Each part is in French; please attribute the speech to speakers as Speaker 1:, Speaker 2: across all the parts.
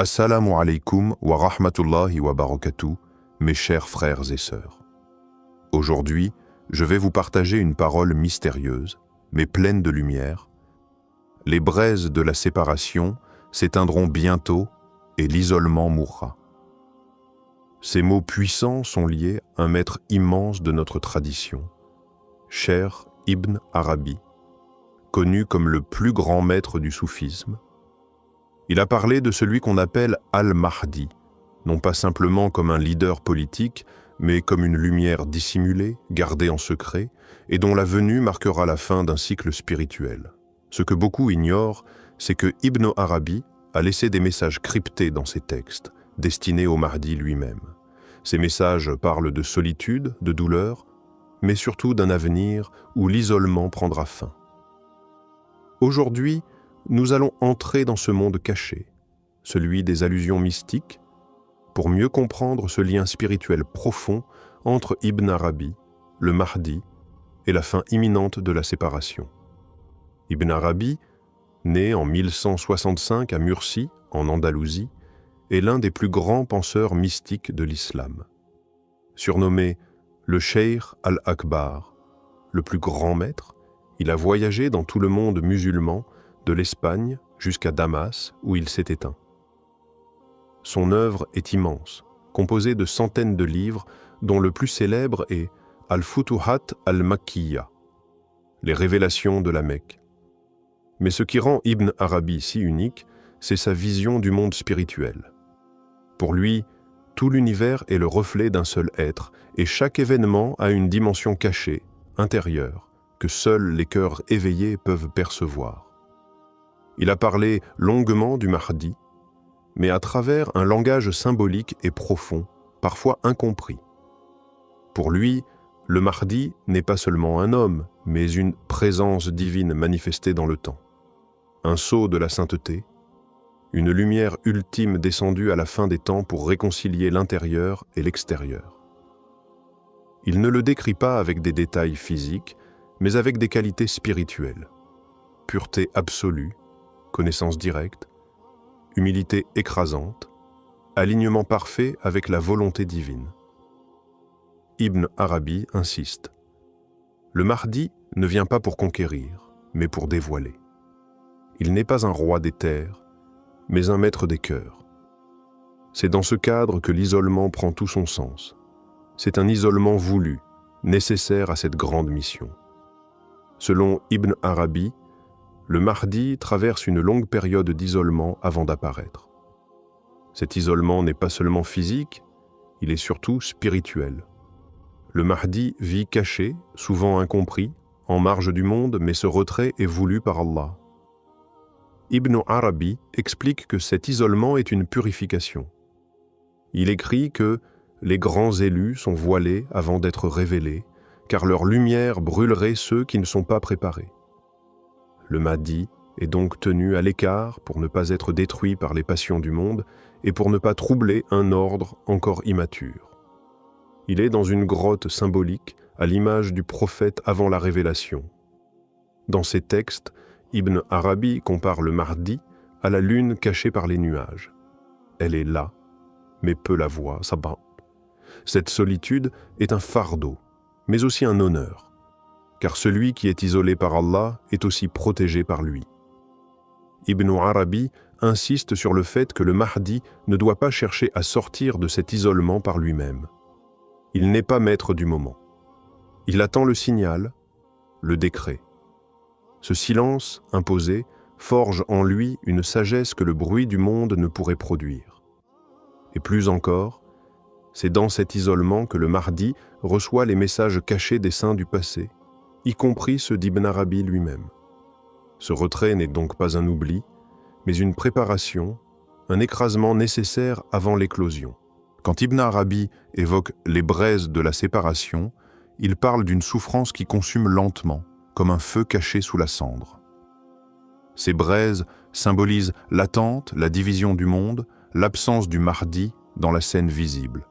Speaker 1: Assalamu alaikum wa rahmatullahi wa barakatuh, mes chers frères et sœurs. Aujourd'hui, je vais vous partager une parole mystérieuse, mais pleine de lumière. Les braises de la séparation s'éteindront bientôt et l'isolement mourra. Ces mots puissants sont liés à un maître immense de notre tradition, Cheikh Ibn Arabi, connu comme le plus grand maître du soufisme. Il a parlé de celui qu'on appelle Al-Mahdi, non pas simplement comme un leader politique, mais comme une lumière dissimulée, gardée en secret, et dont la venue marquera la fin d'un cycle spirituel. Ce que beaucoup ignorent, c'est que Ibn Arabi a laissé des messages cryptés dans ses textes, destinés au Mahdi lui-même. Ces messages parlent de solitude, de douleur, mais surtout d'un avenir où l'isolement prendra fin. Aujourd'hui, nous allons entrer dans ce monde caché, celui des allusions mystiques, pour mieux comprendre ce lien spirituel profond entre Ibn Arabi, le Mahdi et la fin imminente de la séparation. Ibn Arabi, né en 1165 à Murcie, en Andalousie, est l'un des plus grands penseurs mystiques de l'islam. Surnommé le Cheikh al-Akbar, le plus grand maître, il a voyagé dans tout le monde musulman, de l'Espagne jusqu'à Damas, où il s'est éteint. Son œuvre est immense, composée de centaines de livres, dont le plus célèbre est Al-Futuhat al-Makkiyya, les révélations de la Mecque. Mais ce qui rend Ibn Arabi si unique, c'est sa vision du monde spirituel. Pour lui, tout l'univers est le reflet d'un seul être, et chaque événement a une dimension cachée, intérieure, que seuls les cœurs éveillés peuvent percevoir. Il a parlé longuement du Mahdi, mais à travers un langage symbolique et profond, parfois incompris. Pour lui, le Mahdi n'est pas seulement un homme, mais une présence divine manifestée dans le temps. Un sceau de la sainteté, une lumière ultime descendue à la fin des temps pour réconcilier l'intérieur et l'extérieur. Il ne le décrit pas avec des détails physiques, mais avec des qualités spirituelles. Pureté absolue, connaissance directe, humilité écrasante, alignement parfait avec la volonté divine. Ibn Arabi insiste. Le Mahdi ne vient pas pour conquérir, mais pour dévoiler. Il n'est pas un roi des terres, mais un maître des cœurs. C'est dans ce cadre que l'isolement prend tout son sens. C'est un isolement voulu, nécessaire à cette grande mission. Selon Ibn Arabi, le Mahdi traverse une longue période d'isolement avant d'apparaître. Cet isolement n'est pas seulement physique, il est surtout spirituel. Le Mahdi vit caché, souvent incompris, en marge du monde, mais ce retrait est voulu par Allah. Ibn Arabi explique que cet isolement est une purification. Il écrit que les grands élus sont voilés avant d'être révélés, car leur lumière brûlerait ceux qui ne sont pas préparés. Le Mahdi est donc tenu à l'écart pour ne pas être détruit par les passions du monde et pour ne pas troubler un ordre encore immature. Il est dans une grotte symbolique à l'image du prophète avant la révélation. Dans ses textes, Ibn Arabi compare le Mahdi à la lune cachée par les nuages. Elle est là, mais peu la voit, sabah. Cette solitude est un fardeau, mais aussi un honneur. Car celui qui est isolé par Allah est aussi protégé par lui. Ibn Arabi insiste sur le fait que le Mahdi ne doit pas chercher à sortir de cet isolement par lui-même. Il n'est pas maître du moment. Il attend le signal, le décret. Ce silence imposé forge en lui une sagesse que le bruit du monde ne pourrait produire. Et plus encore, c'est dans cet isolement que le Mahdi reçoit les messages cachés des saints du passé, y compris ceux d'Ibn Arabi lui-même. Ce retrait n'est donc pas un oubli, mais une préparation, un écrasement nécessaire avant l'éclosion. Quand Ibn Arabi évoque les braises de la séparation, il parle d'une souffrance qui consume lentement, comme un feu caché sous la cendre. Ces braises symbolisent l'attente, la division du monde, l'absence du Mahdi dans la scène visible.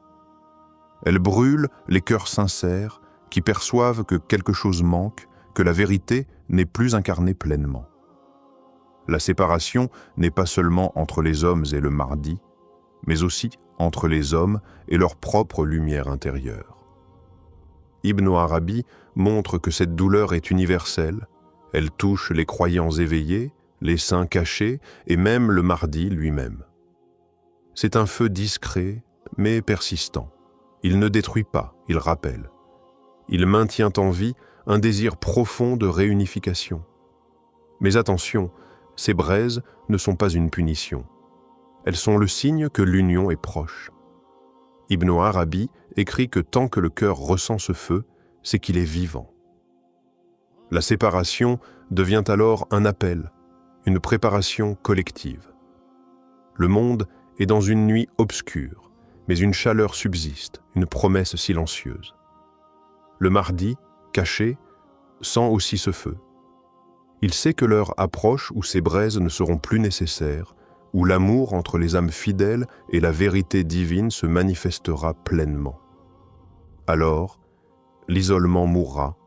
Speaker 1: Elles brûlent les cœurs sincères, qui perçoivent que quelque chose manque, que la vérité n'est plus incarnée pleinement. La séparation n'est pas seulement entre les hommes et le Mahdi, mais aussi entre les hommes et leur propre lumière intérieure. Ibn Arabi montre que cette douleur est universelle, elle touche les croyants éveillés, les saints cachés et même le Mahdi lui-même. C'est un feu discret mais persistant. Il ne détruit pas, il rappelle. Il maintient en vie un désir profond de réunification. Mais attention, ces braises ne sont pas une punition. Elles sont le signe que l'union est proche. Ibn Arabi écrit que tant que le cœur ressent ce feu, c'est qu'il est vivant. La séparation devient alors un appel, une préparation collective. Le monde est dans une nuit obscure, mais une chaleur subsiste, une promesse silencieuse. Le Mahdi, caché, sent aussi ce feu. Il sait que l'heure approche où ces braises ne seront plus nécessaires, où l'amour entre les âmes fidèles et la vérité divine se manifestera pleinement. Alors, l'isolement mourra,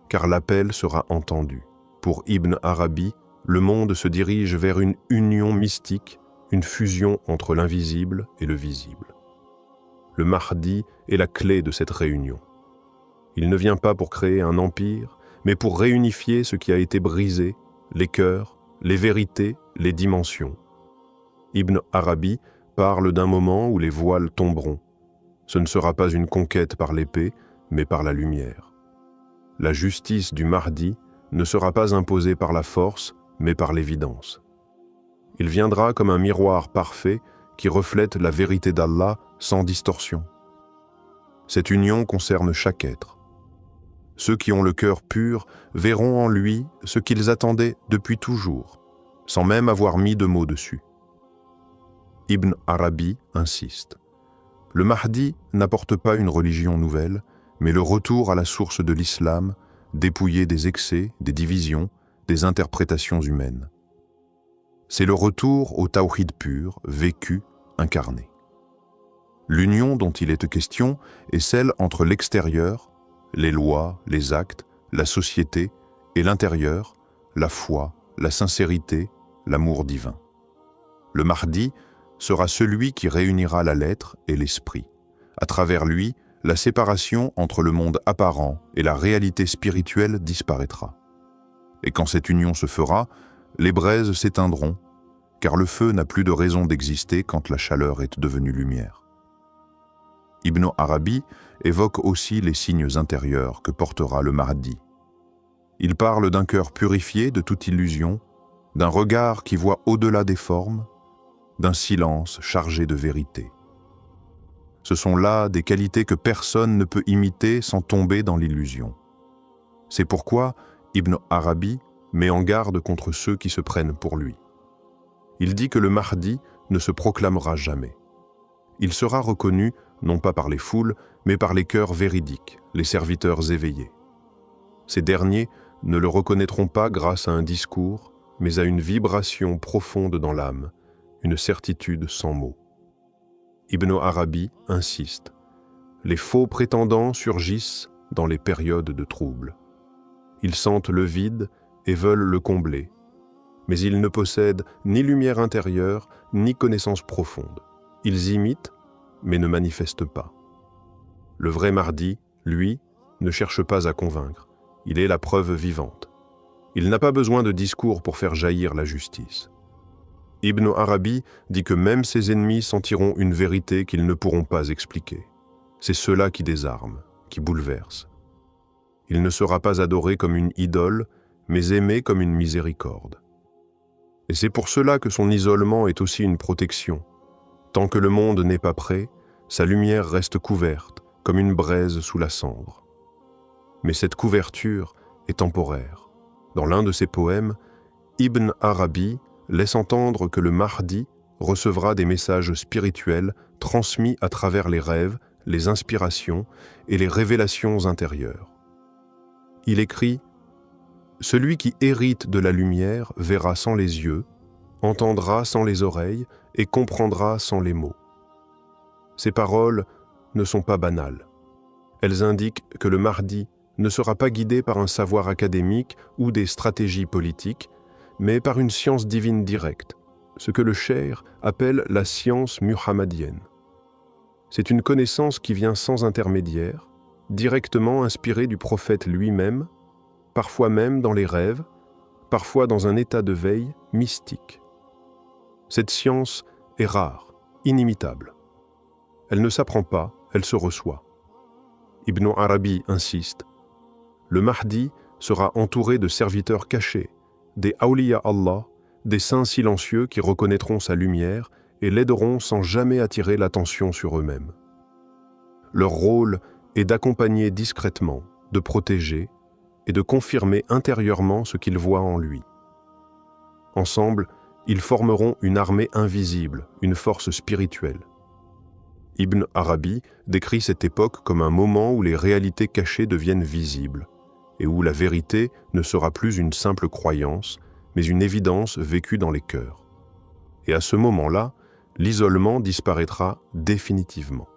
Speaker 1: car l'appel sera entendu. Pour Ibn Arabi, le monde se dirige vers une union mystique, une fusion entre l'invisible et le visible. Le Mahdi est la clé de cette réunion. Il ne vient pas pour créer un empire, mais pour réunifier ce qui a été brisé, les cœurs, les vérités, les dimensions. Ibn Arabi parle d'un moment où les voiles tomberont. Ce ne sera pas une conquête par l'épée, mais par la lumière. La justice du Mahdi ne sera pas imposée par la force, mais par l'évidence. Il viendra comme un miroir parfait qui reflète la vérité d'Allah sans distorsion. Cette union concerne chaque être. Ceux qui ont le cœur pur verront en lui ce qu'ils attendaient depuis toujours, sans même avoir mis de mots dessus. Ibn Arabi insiste. Le Mahdi n'apporte pas une religion nouvelle, mais le retour à la source de l'islam, dépouillé des excès, des divisions, des interprétations humaines. C'est le retour au tawhid pur, vécu, incarné. L'union dont il est question est celle entre l'extérieur, les lois, les actes, la société, et l'intérieur, la foi, la sincérité, l'amour divin. Le Mahdi sera celui qui réunira la lettre et l'esprit. À travers lui, la séparation entre le monde apparent et la réalité spirituelle disparaîtra. Et quand cette union se fera, les braises s'éteindront, car le feu n'a plus de raison d'exister quand la chaleur est devenue lumière. Ibn Arabi évoque aussi les signes intérieurs que portera le Mahdi. Il parle d'un cœur purifié de toute illusion, d'un regard qui voit au-delà des formes, d'un silence chargé de vérité. Ce sont là des qualités que personne ne peut imiter sans tomber dans l'illusion. C'est pourquoi Ibn Arabi met en garde contre ceux qui se prennent pour lui. Il dit que le Mahdi ne se proclamera jamais. Il sera reconnu non pas par les foules, mais par les cœurs véridiques, les serviteurs éveillés. Ces derniers ne le reconnaîtront pas grâce à un discours, mais à une vibration profonde dans l'âme, une certitude sans mots. Ibn Arabi insiste. Les faux prétendants surgissent dans les périodes de trouble. Ils sentent le vide et veulent le combler, mais ils ne possèdent ni lumière intérieure, ni connaissance profonde. Ils imitent, mais ne manifestent pas. Le vrai Mahdi, lui, ne cherche pas à convaincre. Il est la preuve vivante. Il n'a pas besoin de discours pour faire jaillir la justice. Ibn Arabi dit que même ses ennemis sentiront une vérité qu'ils ne pourront pas expliquer. C'est cela qui désarme, qui bouleverse. Il ne sera pas adoré comme une idole, mais aimé comme une miséricorde. Et c'est pour cela que son isolement est aussi une protection. Tant que le monde n'est pas prêt, sa lumière reste couverte, comme une braise sous la cendre. Mais cette couverture est temporaire. Dans l'un de ses poèmes, Ibn Arabi laisse entendre que le Mahdi recevra des messages spirituels transmis à travers les rêves, les inspirations et les révélations intérieures. Il écrit « Celui qui hérite de la lumière verra sans les yeux, entendra sans les oreilles et comprendra sans les mots. » Ces paroles ne sont pas banales. Elles indiquent que le Mahdi ne sera pas guidé par un savoir académique ou des stratégies politiques, mais par une science divine directe, ce que le cheikh appelle la science muhammadienne. C'est une connaissance qui vient sans intermédiaire, directement inspirée du prophète lui-même, parfois même dans les rêves, parfois dans un état de veille mystique. Cette science est rare, inimitable. Elle ne s'apprend pas, elle se reçoit. Ibn Arabi insiste. Le Mahdi sera entouré de serviteurs cachés, des awliya Allah, des saints silencieux qui reconnaîtront sa lumière et l'aideront sans jamais attirer l'attention sur eux-mêmes. Leur rôle est d'accompagner discrètement, de protéger et de confirmer intérieurement ce qu'ils voient en lui. Ensemble, ils formeront une armée invisible, une force spirituelle. Ibn Arabi décrit cette époque comme un moment où les réalités cachées deviennent visibles et où la vérité ne sera plus une simple croyance, mais une évidence vécue dans les cœurs. Et à ce moment-là, l'isolement disparaîtra définitivement.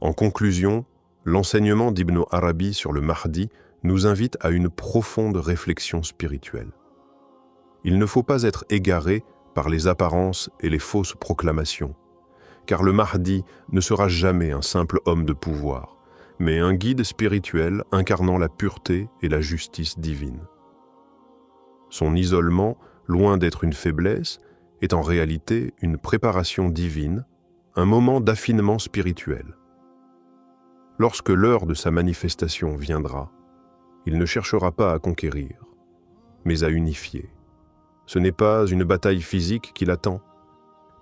Speaker 1: En conclusion, l'enseignement d'Ibn Arabi sur le Mahdi nous invite à une profonde réflexion spirituelle. Il ne faut pas être égaré par les apparences et les fausses proclamations, car le Mahdi ne sera jamais un simple homme de pouvoir, mais un guide spirituel incarnant la pureté et la justice divine. Son isolement, loin d'être une faiblesse, est en réalité une préparation divine, un moment d'affinement spirituel. Lorsque l'heure de sa manifestation viendra, il ne cherchera pas à conquérir, mais à unifier. Ce n'est pas une bataille physique qui l'attend,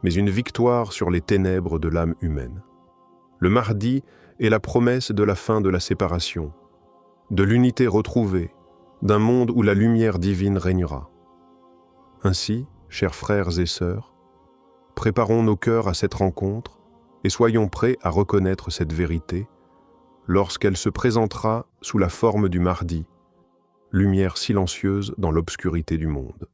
Speaker 1: mais une victoire sur les ténèbres de l'âme humaine. Le Mahdi est la promesse de la fin de la séparation, de l'unité retrouvée, d'un monde où la lumière divine régnera. Ainsi, chers frères et sœurs, préparons nos cœurs à cette rencontre et soyons prêts à reconnaître cette vérité lorsqu'elle se présentera sous la forme du Mahdi, lumière silencieuse dans l'obscurité du monde.